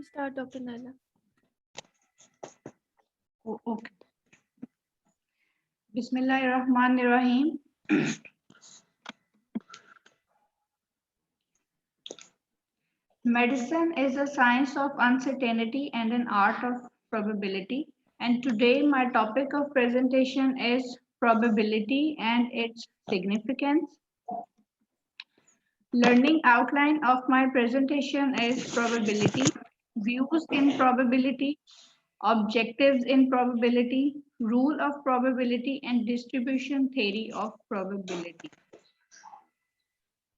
Start, Dr. Nana. Oh, okay. Bismillahirrahmanirrahim. Medicine is a science of uncertainty and an art of probability. And today, my topic of presentation is probability and its significance. Learning outline of my presentation is probability, views in probability, objectives in probability, rule of probability, and distribution theory of probability.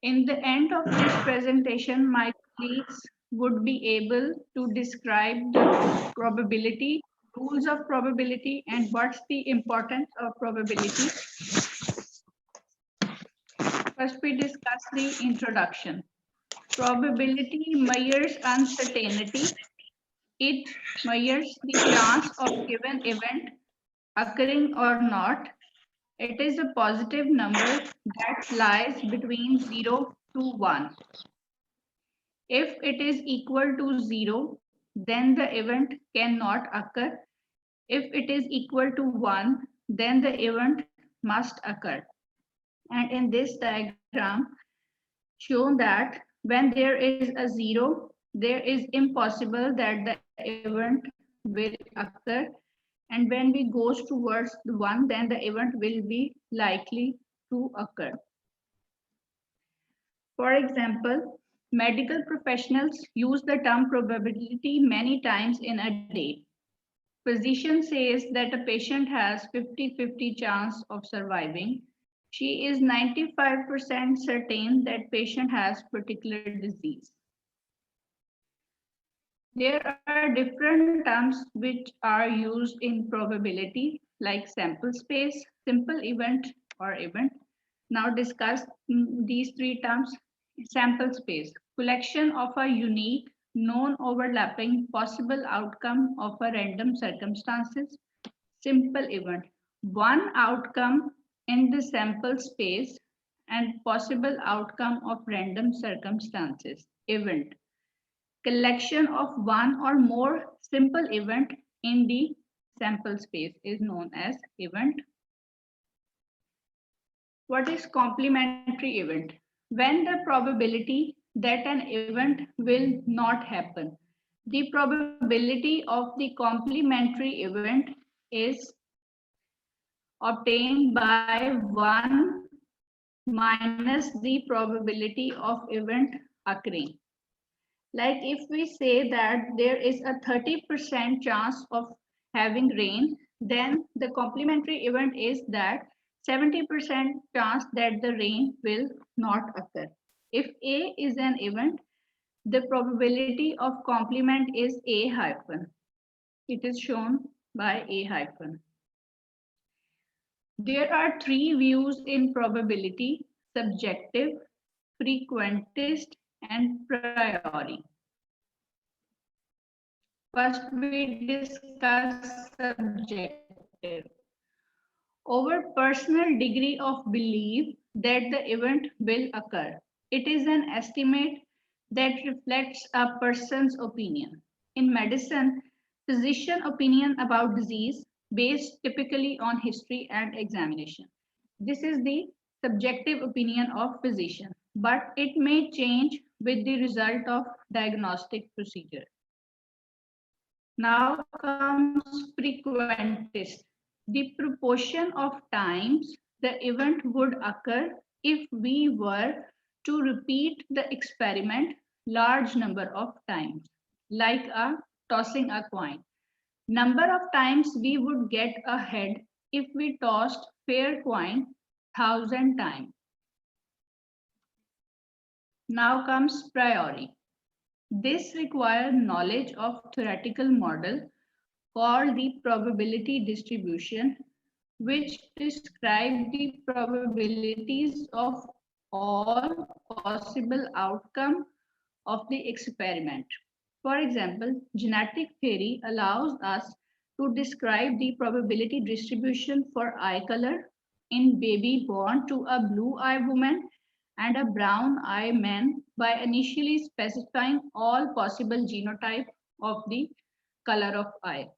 In the end of this presentation, my colleagues would be able to describe the probability, rules of probability, and what's the importance of probability. First, we discuss the introduction. Probability measures uncertainty. It measures the chance of given event occurring or not. It is a positive number that lies between 0 to 1. If it is equal to 0, then the event cannot occur. If it is equal to 1, then the event must occur. And in this diagram, shown that when there is a 0, there is impossible that the event will occur. And when we goes towards the 1, then the event will be likely to occur. For example, medical professionals use the term probability many times in a day. Physician says that a patient has 50-50 chance of surviving. She is 95% certain that patient has particular disease. There are different terms which are used in probability like sample space, simple event or event. Now discuss these three terms. Sample space, collection of a unique, non-overlapping possible outcome of a random circumstances. Simple event, one outcome in the sample space and possible outcome of random circumstances. Event, collection of one or more simple event in the sample space is known as event. What is complementary event? When the probability that an event will not happen. The probability of the complementary event is obtained by 1 minus the probability of event occurring. Like if we say that there is a 30% chance of having rain, then the complementary event is that 70% chance that the rain will not occur. If A is an event, the probability of complement is A hyphen. It is shown by A hyphen. There are three views in probability: subjective, frequentist, and priori. First, we discuss subjective. Our personal degree of belief that the event will occur. It is an estimate that reflects a person's opinion. In medicine, physician opinion about disease based typically on history and examination. This is the subjective opinion of physician, but it may change with the result of diagnostic procedure. Now comes frequentist. The proportion of times the event would occur if we were to repeat the experiment large number of times, like a tossing a coin. Number of times we would get a head if we tossed fair coin 1,000 times. Now comes priori. This requires knowledge of theoretical model called the probability distribution, which describe the probabilities of all possible outcome of the experiment. For example, genetic theory allows us to describe the probability distribution for eye color in baby born to a blue eye woman and a brown eye man by initially specifying all possible genotype of the color of eye.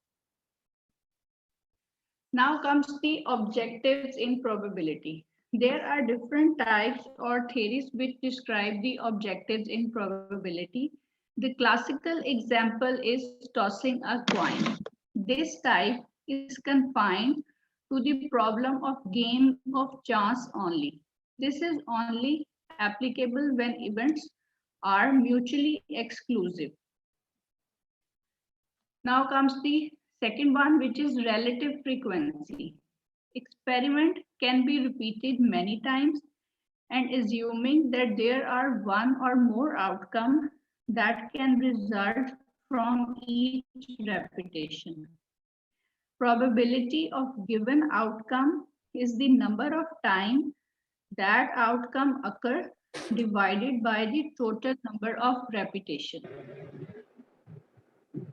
Now comes the objectives in probability. There are different types or theories which describe the objectives in probability. The classical example is tossing a coin. This type is confined to the problem of game of chance only. This is only applicable when events are mutually exclusive. Now comes the second one, which is relative frequency. Experiment can be repeated many times, and assuming that there are one or more outcomes that can result from each repetition. Probability of given outcome is the number of time that outcome occur divided by the total number of repetition.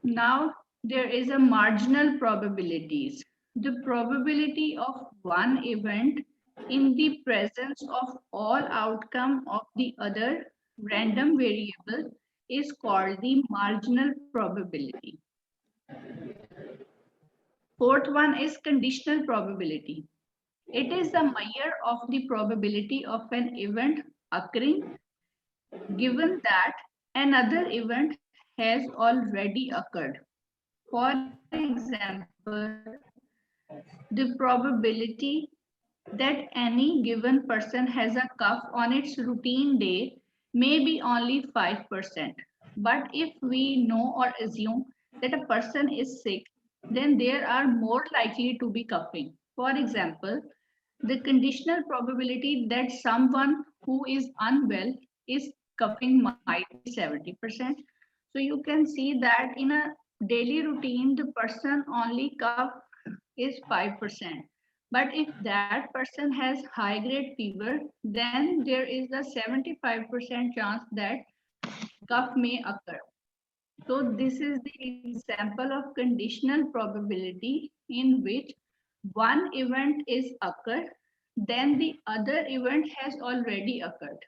Now there is a marginal probabilities. The probability of one event in the presence of all outcome of the other random variable is called the marginal probability. Fourth one is conditional probability. It is the measure of the probability of an event occurring given that another event has already occurred. For example, the probability that any given person has a cough on its routine day may be only 5%. But if we know or assume that a person is sick, then there are more likely to be coughing. For example, the conditional probability that someone who is unwell is coughing might be 70%. So you can see that in a daily routine, the person only cough is 5%. But if that person has high grade fever, then there is a 75% chance that cough may occur. So this is the example of conditional probability in which one event is occurred, then the other event has already occurred.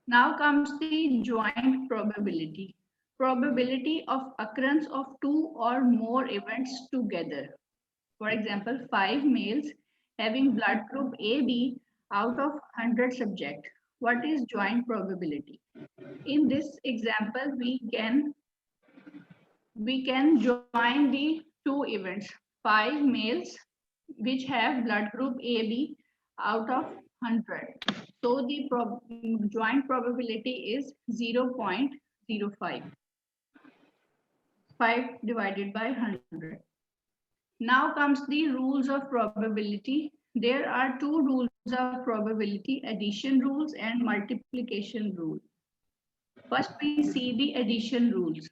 Now comes the joint probability. Probability of occurrence of two or more events together. For example, 5 males having blood group AB out of 100 subjects. What is joint probability? In this example, we can join the two events, 5 males which have blood group AB out of 100. So the joint probability is 0.05. 5 divided by 100. Now comes the rules of probability. There are two rules of probability, addition rules and multiplication rule. First, we see the addition rules.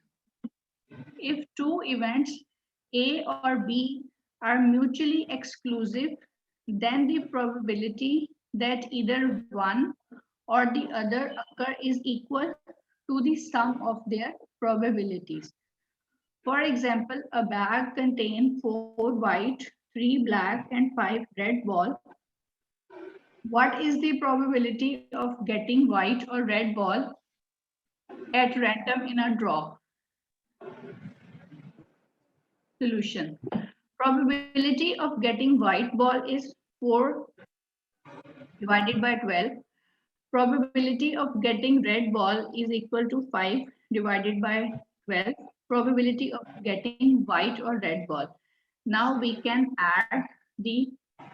If two events A or B are mutually exclusive, then the probability that either one or the other occur is equal to the sum of their probabilities. For example, a bag contains 4 white, 3 black, and 5 red balls. What is the probability of getting white or red ball at random in a draw? Solution. Probability of getting white ball is 4 divided by 12. Probability of getting red ball is equal to 5 divided by 12. Probability of getting white or red ball. Now we can add the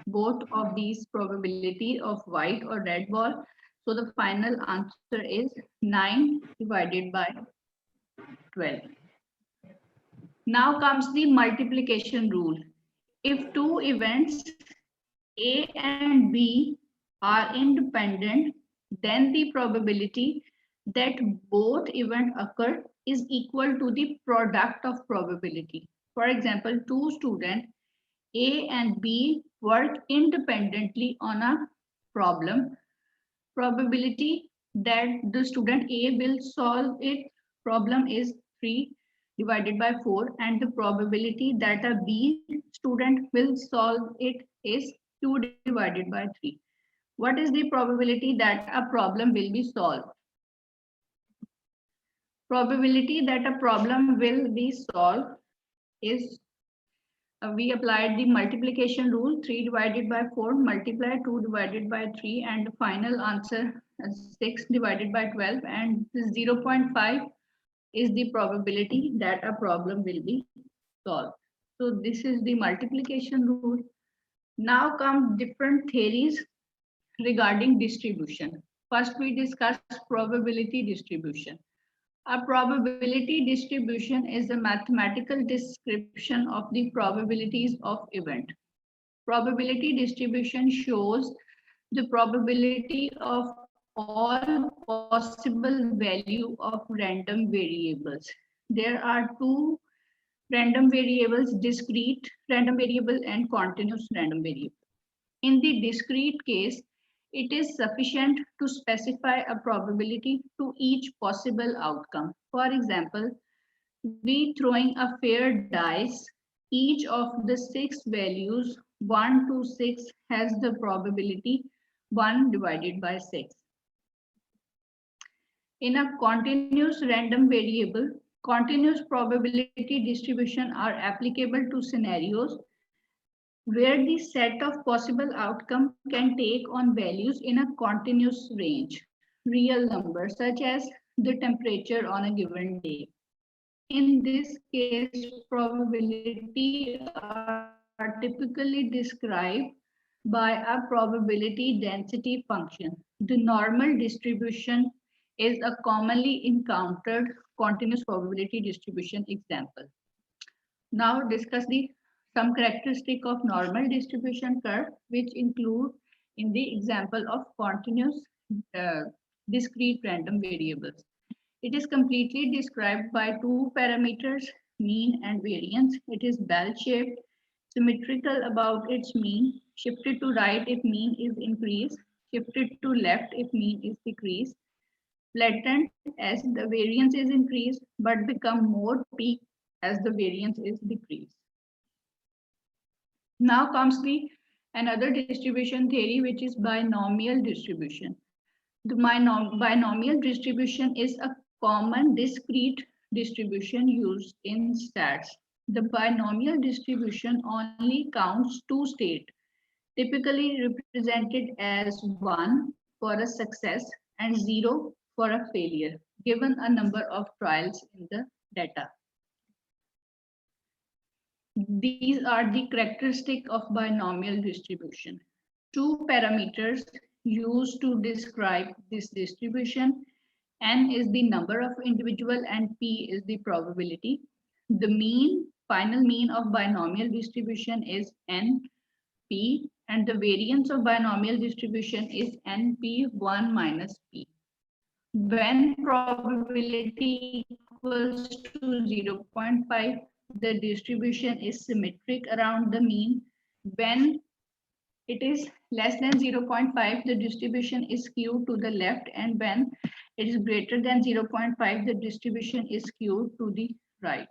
both of these probability of white or red ball. So the final answer is 9 divided by 12. Now comes the multiplication rule. If two events A and B are independent, then the probability that both events occur is equal to the product of probability. For example, two students A and B work independently on a problem. Probability that the student A will solve it problem is 3 divided by 4, and the probability that a B student will solve it is 2 divided by 3. What is the probability that a problem will be solved? Probability that a problem will be solved is we applied the multiplication rule 3 divided by 4 multiply 2 divided by 3 and the final answer 6 divided by 12 and 0.5 is the probability that a problem will be solved. So this is the multiplication rule. Now come different theories regarding distribution. First we discuss probability distribution. A probability distribution is a mathematical description of the probabilities of event. Probability distribution shows the probability of all possible value of random variables. There are two random variables, discrete random variable and continuous random variable. In the discrete case, it is sufficient to specify a probability to each possible outcome. For example, we throwing a fair dice, each of the 6 values 1 to 6 has the probability 1 divided by 6. In a continuous random variable, continuous probability distribution are applicable to scenarios where the set of possible outcome can take on values in a continuous range, real numbers such as the temperature on a given day. In this case, probability are typically described by a probability density function. The normal distribution is a commonly encountered continuous probability distribution example. Now discuss the some characteristic of normal distribution curve, which include in the example of continuous discrete random variables. It is completely described by two parameters, mean and variance. It is bell-shaped, symmetrical about its mean, shifted to right if mean is increased, shifted to left if mean is decreased, flattened as the variance is increased, but become more peak as the variance is decreased. Now comes the another distribution theory, which is binomial distribution. The binomial distribution is a common discrete distribution used in stats. The binomial distribution only counts two states, typically represented as 1 for a success and 0 for a failure, given a number of trials in the data. These are the characteristics of binomial distribution. Two parameters used to describe this distribution. N is the number of individual and P is the probability. The final mean of binomial distribution is NP and the variance of binomial distribution is NP1 minus P. When probability equals to 0.5, the distribution is symmetric around the mean. When it is less than 0.5, the distribution is skewed to the left, and when it is greater than 0.5, the distribution is skewed to the right.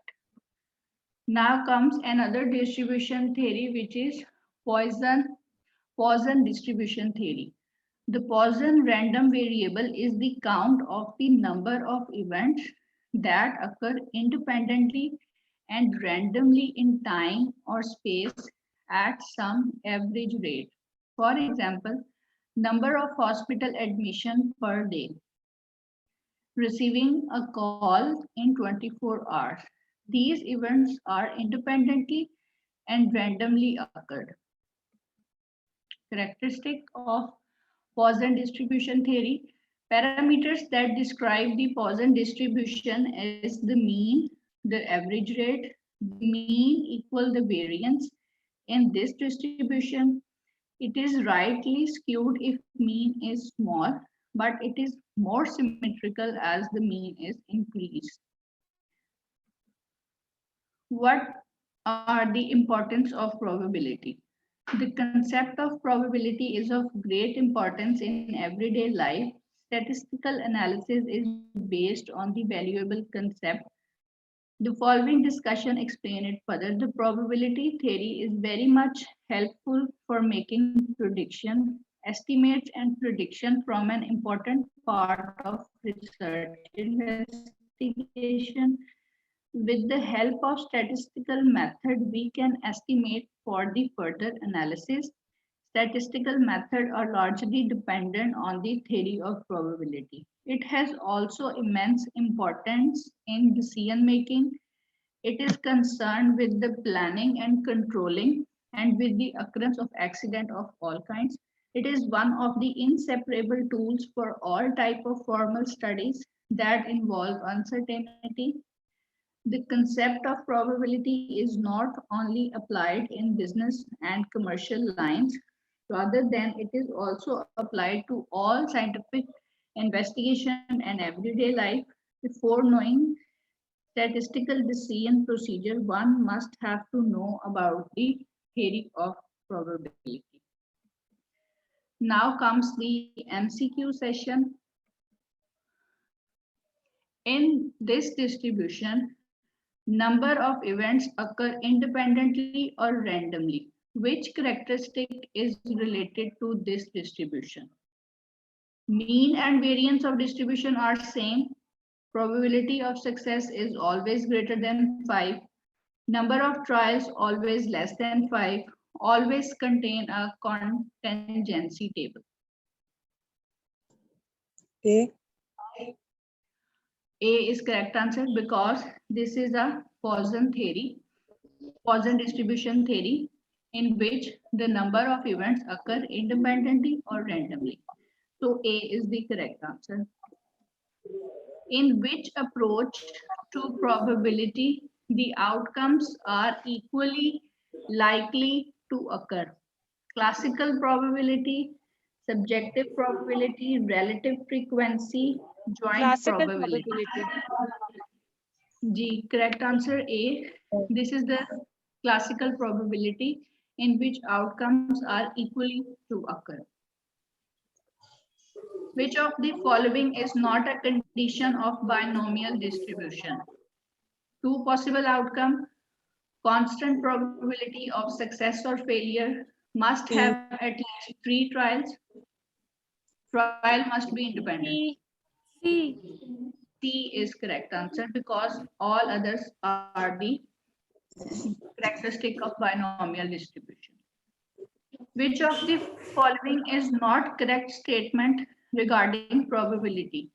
Now comes another distribution theory, which is Poisson distribution theory. The Poisson random variable is the count of the number of events that occur independently and randomly in time or space at some average rate. For example, number of hospital admission per day, receiving a call in 24 hours. These events are independently and randomly occurred. Characteristic of Poisson distribution theory. Parameters that describe the Poisson distribution is the mean, the average rate, the mean equal the variance. In this distribution, it is rightly skewed if mean is small, but it is more symmetrical as the mean is increased. What are the importance of probability? The concept of probability is of great importance in everyday life. Statistical analysis is based on the valuable concept. The following discussion explain it further. The probability theory is very much helpful for making prediction, estimates and prediction from an important part of research. It has investigation. With the help of statistical method, we can estimate for the further analysis. Statistical methods are largely dependent on the theory of probability. It has also immense importance in decision making. It is concerned with the planning and controlling and with the occurrence of accident of all kinds. It is one of the inseparable tools for all type of formal studies that involve uncertainty. The concept of probability is not only applied in business and commercial lines, rather than it is also applied to all scientific investigation and everyday life. Before knowing statistical decision procedure, one must have to know about the theory of probability. Now comes the MCQ session. In this distribution, number of events occur independently or randomly. Which characteristic is related to this distribution? Mean and variance of distribution are same. Probability of success is always greater than 5. Number of trials always less than 5. Always contain a contingency table. A. A is correct answer because this is a Poisson theory, Poisson distribution theory, in which the number of events occur independently or randomly. So A is the correct answer. In which approach to probability the outcomes are equally likely to occur? Classical probability, subjective probability, relative frequency, joint Classical probability. probability. G, correct answer A. This is the classical probability in which outcomes are equally to occur. Which of the following is not a condition of binomial distribution? Two possible outcome, constant probability of success or failure, must have at least 3 trials. Trial must be independent. C is correct answer because all others are the characteristic of binomial distribution. Which of the following is not correct statement regarding probability?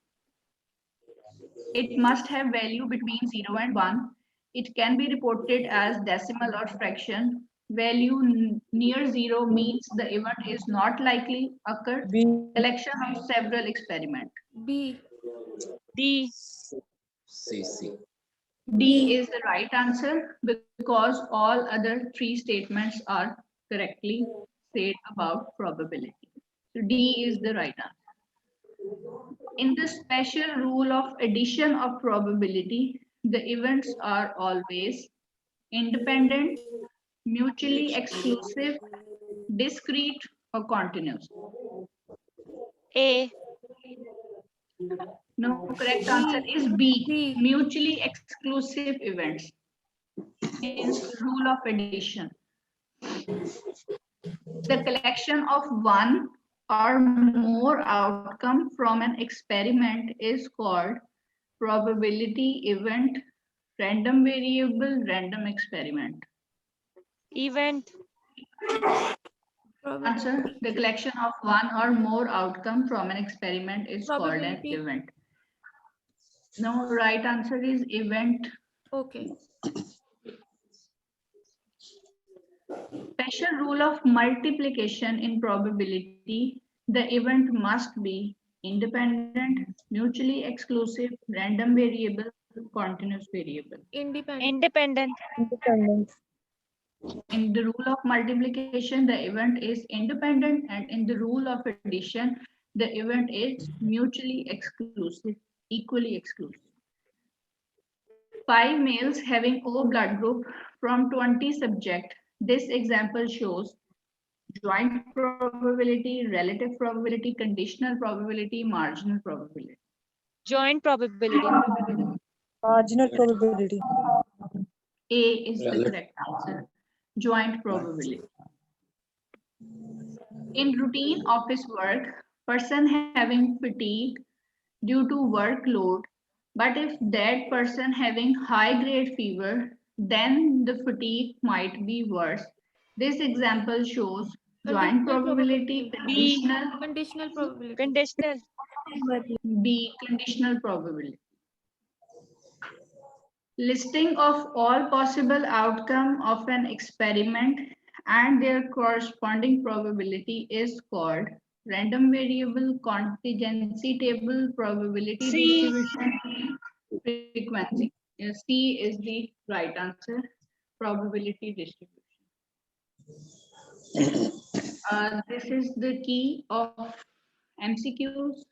It must have value between 0 and 1. It can be reported as decimal or fraction. Value near 0 means the event is not likely occur. B. Collection of several experiments. B. D. C. D is the right answer because all other 3 statements are correctly said about probability. So D is the right answer. In the special rule of addition of probability, the events are always independent, mutually exclusive, discrete, or continuous. A. No, correct answer is B, mutually exclusive events in rule of addition. The collection of one or more outcome from an experiment is called probability event, random variable, random experiment. Event. Answer, the collection of one or more outcome from an experiment is called an Probability. event. No, right answer is event. Okay. Special rule of multiplication in probability, the event must be independent, mutually exclusive, random variable, continuous variable. Independent. Independent. Independent. In the rule of multiplication, the event is independent, and in the rule of addition, the event is mutually exclusive, equally exclusive. 5 males having O blood group from 20 subjects. This example shows joint probability, relative probability, conditional probability, marginal probability. Joint probability. Marginal probability. A is the correct answer. Joint probability. In routine office work, person having fatigue due to workload But if that person having high grade fever, then the fatigue might be worse. This example shows joint probability, Conditional probability. Conditional. B, conditional probability. Listing of all possible outcome of an experiment and their corresponding probability is called random variable contingency table probability C. distribution frequency. C is the right answer, probability distribution. This is the key of MCQs,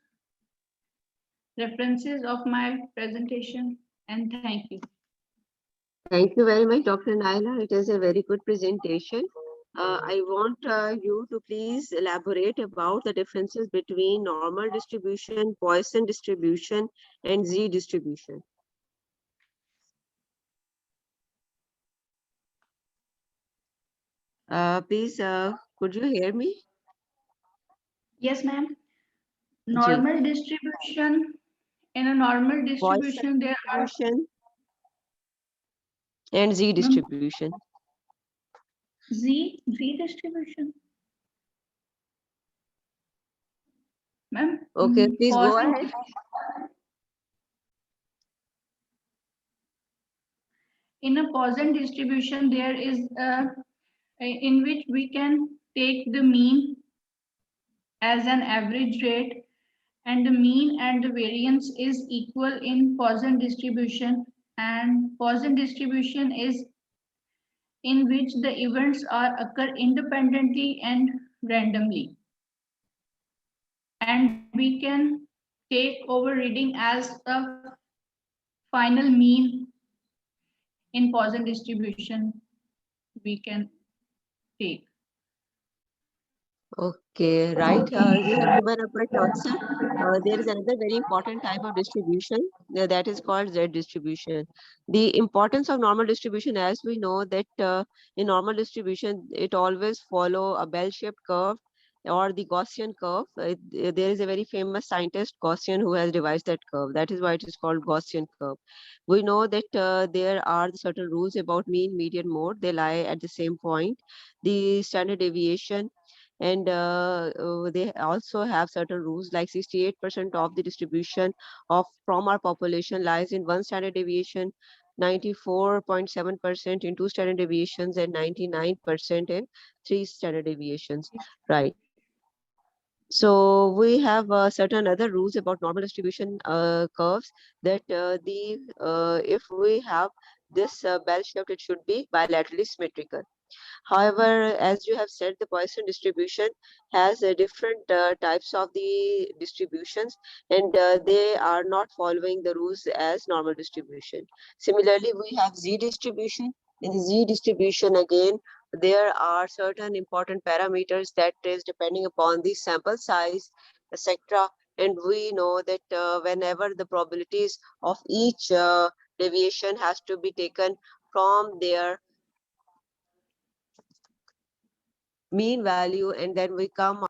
references of my presentation, and thank you. Thank you very much, Dr. Naila. It is a very good presentation. I want you to please elaborate about the differences between normal distribution, Poisson distribution, and Z distribution. Please, could you hear me? Yes, ma'am. Normal distribution. In a normal distribution, there are Distribution and Z distribution. Z distribution. Ma'am. Okay, please go Poisson- ahead. In a Poisson distribution, there is in which we can take the mean as an average rate, and the mean and the variance is equal in Poisson distribution, and Poisson distribution is in which the events are occur independently and randomly. And we can take over reading as a final mean in Poisson distribution we can take. Okay, right. You have given a correct answer. There is another very important type of distribution that is called Z distribution. The importance of normal distribution, as we know that in normal distribution, it always follow a bell-shaped curve or the Gaussian curve. There is a very famous scientist, Gaussian, who has devised that curve. That is why it is called Gaussian curve. We know that there are certain rules about mean, median, mode. They lie at the same point. The standard deviation, and they also have certain rules like 68% of the distribution of from our population lies in one standard deviation, 94.7% in two standard deviations, and 99% in three standard deviations, right? So we have certain other rules about normal distribution curves that if we have this bell shape, it should be bilaterally symmetrical. However, as you have said, the Poisson distribution has different types of the distributions, and they are not following the rules as normal distribution. Similarly, we have Z distribution. In the Z distribution, again, there are certain important parameters that is depending upon the sample size, etc. And we know that whenever the probabilities of each deviation has to be taken from their mean value, and then we come